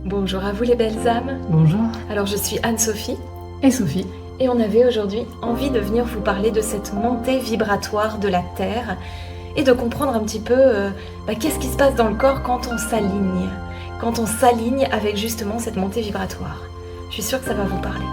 Bonjour à vous les belles âmes. Bonjour. Alors je suis Anne-Sophie Et Sophie. et on avait aujourd'hui envie de venir vous parler de cette montée vibratoire de la Terre et de comprendre un petit peu qu'est-ce qui se passe dans le corps quand on s'aligne avec justement cette montée vibratoire. Je suis sûre que ça va vous parler.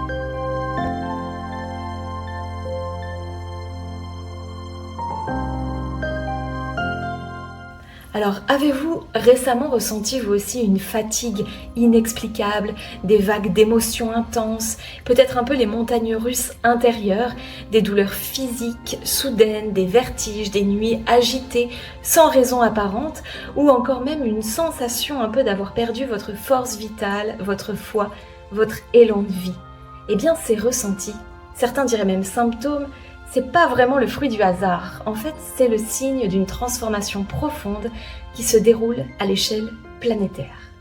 Alors, avez-vous récemment ressenti vous aussi une fatigue inexplicable, des vagues d'émotions intenses, peut-être un peu les montagnes russes intérieures, des douleurs physiques soudaines, des vertiges, des nuits agitées sans raison apparente, ou encore même une sensation un peu d'avoir perdu votre force vitale, votre foi, votre élan de vie? Eh bien, ces ressentis, certains diraient même symptômes, c'est pas vraiment le fruit du hasard. En fait, c'est le signe d'une transformation profonde qui se déroule à l'échelle planétaire.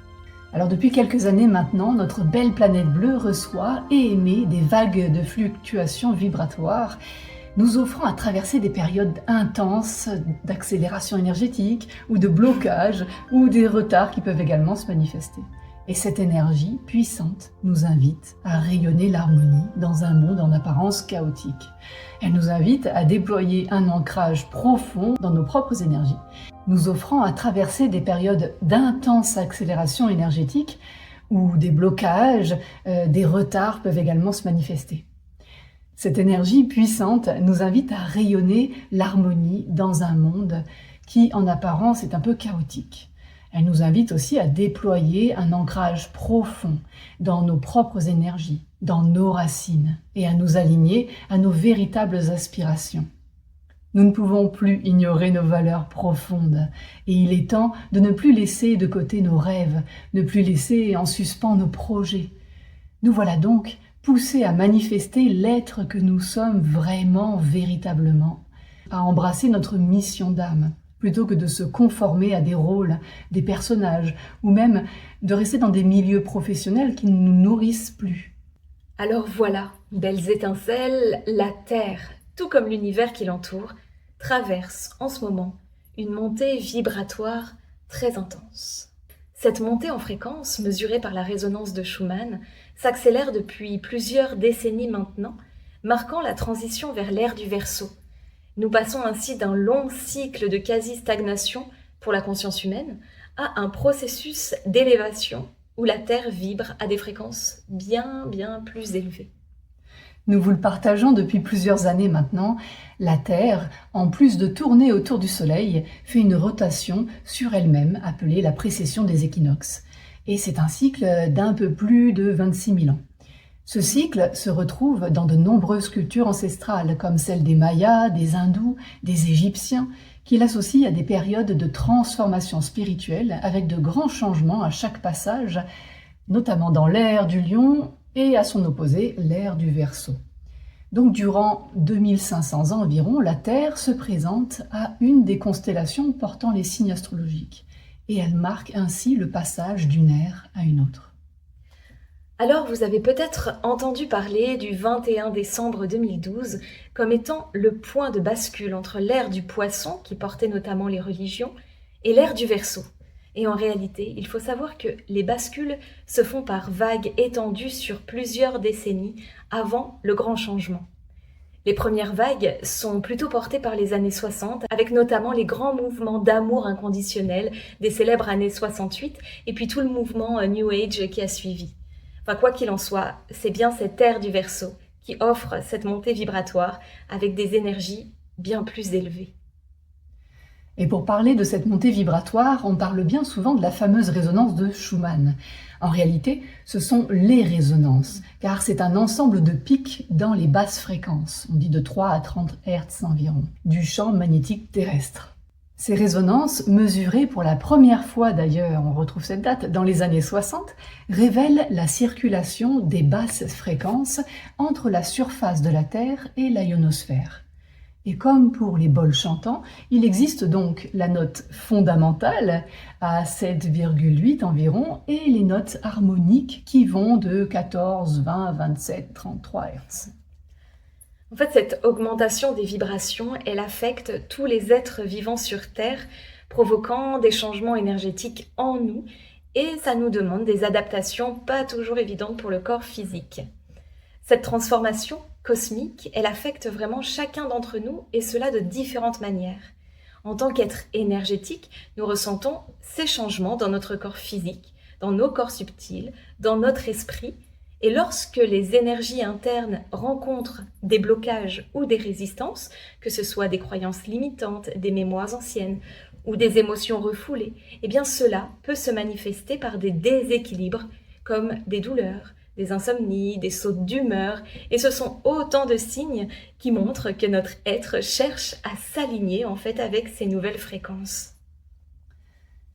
Alors depuis quelques années maintenant, notre belle planète bleue reçoit et émet des vagues de fluctuations vibratoires, nous offrant à traverser des périodes intenses d'accélération énergétique ou de blocage ou des retards qui peuvent également se manifester. Et cette énergie puissante nous invite à rayonner l'harmonie dans un monde en apparence chaotique. Elle nous invite à déployer un ancrage profond dans nos propres énergies, nous offrant à traverser des périodes d'intense accélération énergétique où des blocages, des retards peuvent également se manifester. Cette énergie puissante nous invite à rayonner l'harmonie dans un monde qui, en apparence, est un peu chaotique. Elle nous invite aussi à déployer un ancrage profond dans nos propres énergies, dans nos racines, et à nous aligner à nos véritables aspirations. Nous ne pouvons plus ignorer nos valeurs profondes, et il est temps de ne plus laisser de côté nos rêves, ne plus laisser en suspens nos projets. Nous voilà donc poussés à manifester l'être que nous sommes vraiment, véritablement, à embrasser notre mission d'âme, plutôt que de se conformer à des rôles, des personnages, ou même de rester dans des milieux professionnels qui ne nous nourrissent plus. Alors voilà, belles étincelles, la Terre, tout comme l'univers qui l'entoure, traverse en ce moment une montée vibratoire très intense. Cette montée en fréquence, mesurée par la résonance de Schumann, s'accélère depuis plusieurs décennies maintenant, marquant la transition vers l'ère du Verseau. Nous passons ainsi d'un long cycle de quasi-stagnation pour la conscience humaine à un processus d'élévation où la Terre vibre à des fréquences bien plus élevées. Nous vous le partageons depuis plusieurs années maintenant. La Terre, en plus de tourner autour du Soleil, fait une rotation sur elle-même appelée la précession des équinoxes. Et c'est un cycle d'un peu plus de 26 000 ans. Ce cycle se retrouve dans de nombreuses cultures ancestrales, comme celle des Mayas, des Hindous, des Égyptiens, qui l'associent à des périodes de transformation spirituelle avec de grands changements à chaque passage, notamment dans l'ère du Lion et à son opposé, l'ère du Verseau. Donc durant 2500 ans environ, la Terre se présente à une des constellations portant les signes astrologiques, et elle marque ainsi le passage d'une ère à une autre. Alors vous avez peut-être entendu parler du 21 décembre 2012 comme étant le point de bascule entre l'ère du Poisson, qui portait notamment les religions, et l'ère du Verseau. Et en réalité, il faut savoir que les bascules se font par vagues étendues sur plusieurs décennies avant le grand changement. Les premières vagues sont plutôt portées par les années 60, avec notamment les grands mouvements d'amour inconditionnel des célèbres années 68, et puis tout le mouvement New Age qui a suivi. Enfin, quoi qu'il en soit, c'est bien cette ère du Verseau qui offre cette montée vibratoire avec des énergies bien plus élevées. Et pour parler de cette montée vibratoire, on parle bien souvent de la fameuse résonance de Schumann. En réalité, ce sont les résonances, car c'est un ensemble de pics dans les basses fréquences, on dit de 3 à 30 Hz environ, du champ magnétique terrestre. Ces résonances, mesurées pour la première fois d'ailleurs, on retrouve cette date, dans les années 60, révèlent la circulation des basses fréquences entre la surface de la Terre et la ionosphère. Et comme pour les bols chantants, il existe donc la note fondamentale à 7,8 environ et les notes harmoniques qui vont de 14, 20, 27, 33 Hz. En fait, cette augmentation des vibrations, elle affecte tous les êtres vivants sur Terre, provoquant des changements énergétiques en nous et ça nous demande des adaptations pas toujours évidentes pour le corps physique. Cette transformation cosmique, elle affecte vraiment chacun d'entre nous et cela de différentes manières. En tant qu'être énergétique, nous ressentons ces changements dans notre corps physique, dans nos corps subtils, dans notre esprit. Et lorsque les énergies internes rencontrent des blocages ou des résistances, que ce soit des croyances limitantes, des mémoires anciennes ou des émotions refoulées, eh bien cela peut se manifester par des déséquilibres comme des douleurs, des insomnies, des sautes d'humeur, et ce sont autant de signes qui montrent que notre être cherche à s'aligner en fait avec ces nouvelles fréquences.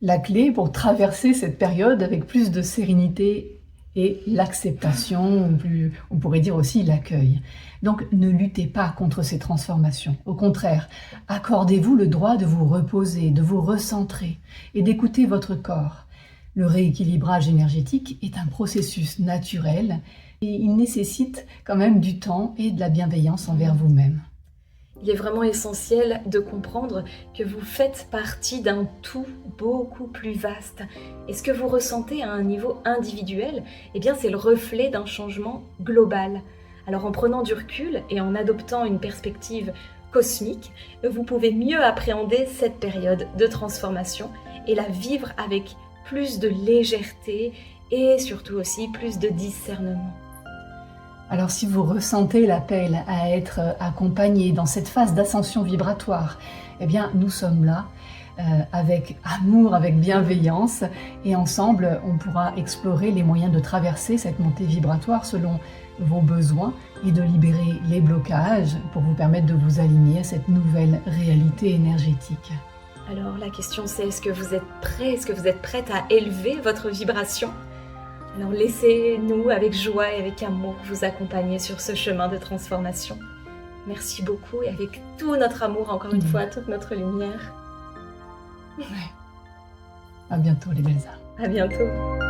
La clé pour traverser cette période avec plus de sérénité est l'acceptation, ou on pourrait dire aussi l'accueil. Donc ne luttez pas contre ces transformations. Au contraire, accordez-vous le droit de vous reposer, de vous recentrer et d'écouter votre corps. Le rééquilibrage énergétique est un processus naturel et il nécessite quand même du temps et de la bienveillance envers vous-même. Il est vraiment essentiel de comprendre que vous faites partie d'un tout beaucoup plus vaste. Et ce que vous ressentez à un niveau individuel, eh bien c'est le reflet d'un changement global. Alors en prenant du recul et en adoptant une perspective cosmique, vous pouvez mieux appréhender cette période de transformation et la vivre avec plus de légèreté et surtout aussi plus de discernement. Alors si vous ressentez l'appel à être accompagné dans cette phase d'ascension vibratoire, eh bien nous sommes là avec amour, avec bienveillance et ensemble on pourra explorer les moyens de traverser cette montée vibratoire selon vos besoins et de libérer les blocages pour vous permettre de vous aligner à cette nouvelle réalité énergétique. Alors la question c'est, est-ce que vous êtes prêt, est-ce que vous êtes prête à élever votre vibration ? Alors laissez-nous avec joie et avec amour vous accompagner sur ce chemin de transformation. Merci beaucoup et avec tout notre amour, encore une fois, toute notre lumière. Ouais. À bientôt les belles âmes. À bientôt.